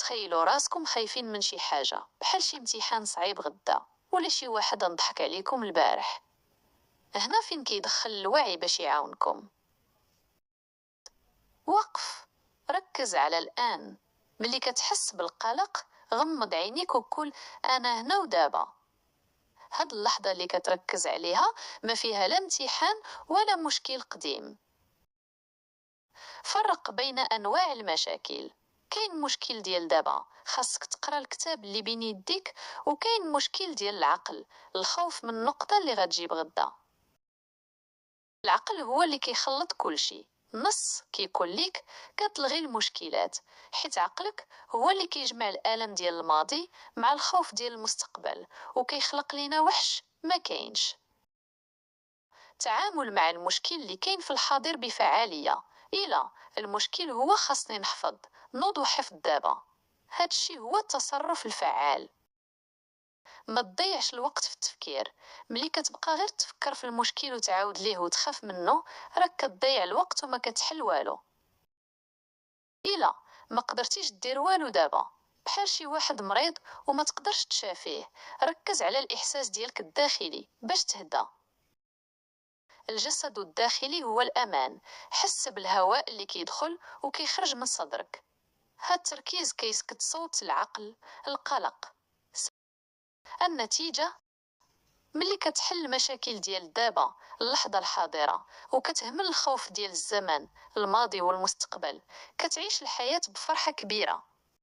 تخيلوا راسكم خايفين من شي حاجة بحال شي امتحان صعيب غدا ولا شي واحد نضحك عليكم البارح. هنا فين كيدخل الوعي باش يعاونكم. وقف، ركز على الآن. ملي كتحس بالقلق غمض عينيك وقول أنا هنا ودابا. هاد اللحظة اللي كتركز عليها ما فيها لا امتحان ولا مشكل قديم. فرق بين أنواع المشاكل. كاين مشكل ديال دابا خاصك تقرا الكتاب اللي بين يديك، وكاين مشكل ديال العقل، الخوف من النقطة اللي غتجيب غدا. العقل هو اللي كيخلط كلشي. النص كيقول ليك كتلغي المشكلات، حيت عقلك هو اللي كيجمع الألم ديال الماضي مع الخوف ديال المستقبل وكيخلق لينا وحش ما كاينش. تعامل مع المشكل اللي كاين في الحاضر بفعالية. إلا المشكل هو خاصني نحفظ، نوض وحفظ دابا. هادشي هو التصرف الفعال. ما تضيعش الوقت في التفكير. ملي كتبقى غير تفكر في المشكل وتعاود ليه وتخاف منه راك كتضيع الوقت وما كتحل والو. إلا ما قدرتيش دير والو دابا، بحال شي واحد مريض وما تقدرش تشافيه، ركز على الإحساس ديالك الداخلي باش تهدى. الجسد الداخلي هو الأمان. حس بالهواء اللي كيدخل وكيخرج من صدرك. هاد التركيز كيسكت صوت العقل القلق. النتيجة، ملي كتحل المشاكل ديال دابا اللحظة الحاضرة وكتهمل الخوف ديال الزمن الماضي والمستقبل، كتعيش الحياة بفرحة كبيرة.